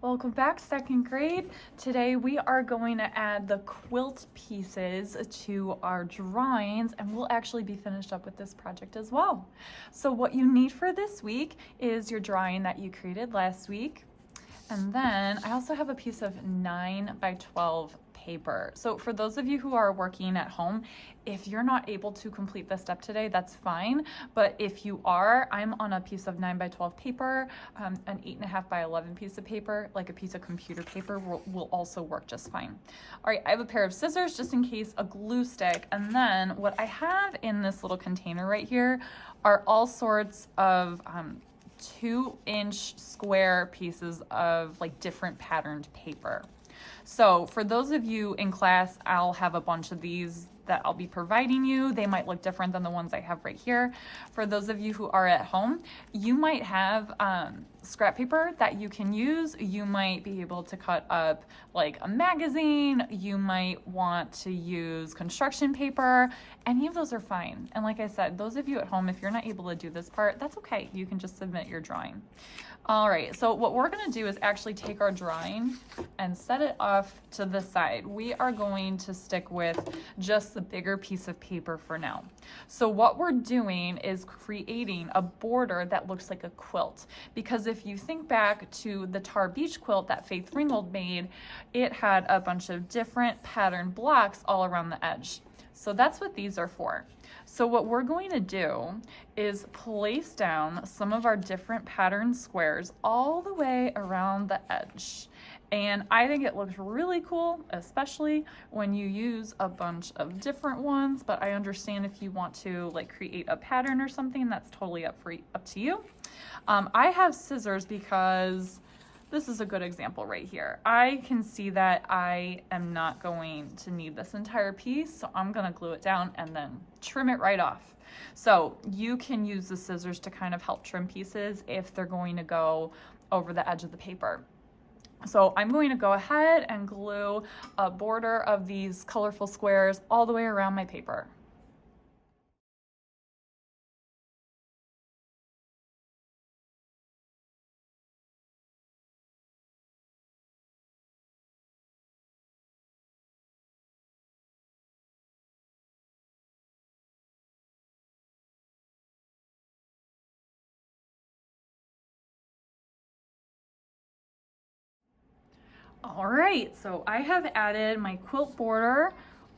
Welcome back, second grade. Today we are going to add the quilt pieces to our drawings, and we'll actually be finished up with this project as well. So what you need for this week is your drawing that you created last week. And then I also have a piece of 9 by 12 paper. So for those of you who are working at home, if you're not able to complete this step today, that's fine. But if you are, I'm on a piece of 9 by 12 paper, an 8.5 by 11 piece of paper, like a piece of computer paper will also work just fine. All right, I have a pair of scissors just in case, a glue stick, and then what I have in this little container right here are all sorts of 2-inch square pieces of like different patterned paper. So for those of you in class, I'll have a bunch of these that I'll be providing you. They might look different than the ones I have right here. For those of you who are at home, you might have scrap paper that you can use. You might be able to cut up like a magazine. You might want to use construction paper. Any of those are fine. And like I said, those of you at home, if you're not able to do this part, that's okay. You can just submit your drawing. All right, so what we're gonna do is actually take our drawing and set it off to the side. We are going to stick with just the bigger piece of paper for now. So what we're doing is creating a border that looks like a quilt, because if you think back to the Tar Beach quilt that Faith Ringgold made, it had a bunch of different pattern blocks all around the edge. So that's what these are for. So what we're going to do is place down some of our different pattern squares all the way around the edge. And I think it looks really cool, especially when you use a bunch of different ones, but I understand if you want to like create a pattern or something, that's totally up to you. I have scissors because this is a good example right here. I can see that I am not going to need this entire piece, so I'm gonna glue it down and then trim it right off. So you can use the scissors to kind of help trim pieces if they're going to go over the edge of the paper. So I'm going to go ahead and glue a border of these colorful squares all the way around my paper. All right, so I have added my quilt border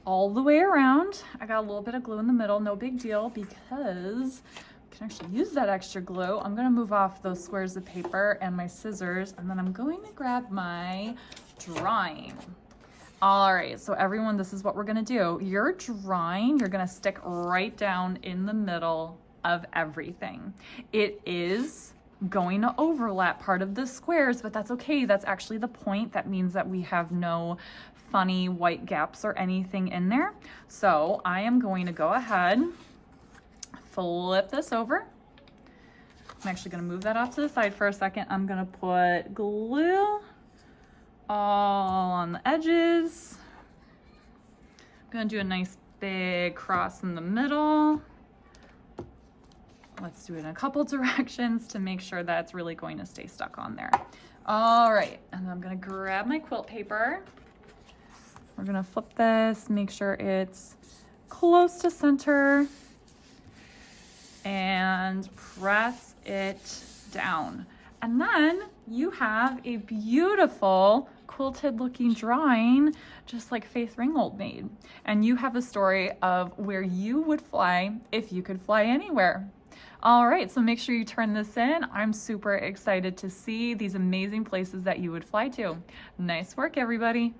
all the way around. I got a little bit of glue in the middle, no big deal, because I can actually use that extra glue. I'm gonna move off those squares of paper and my scissors, and then I'm going to grab my drawing. All right, so everyone, this is what we're gonna do. Your drawing, you're gonna stick right down in the middle of everything. It is going to overlap part of the squares, but that's okay. That's actually the point. That means that we have no funny white gaps or anything in there. So I am going to go ahead, flip this over. I'm actually going to move that off to the side for a second. I'm going to put glue all on the edges. I'm going to do a nice big cross in the middle. Let's do it in a couple directions to make sure that's really going to stay stuck on there. All right, and I'm gonna grab my quilt paper. We're gonna flip this, make sure it's close to center, and press it down. And then you have a beautiful quilted looking drawing, just like Faith Ringgold made. And you have a story of where you would fly if you could fly anywhere. All right, so make sure you turn this in. I'm super excited to see these amazing places that you would fly to. Nice work, everybody.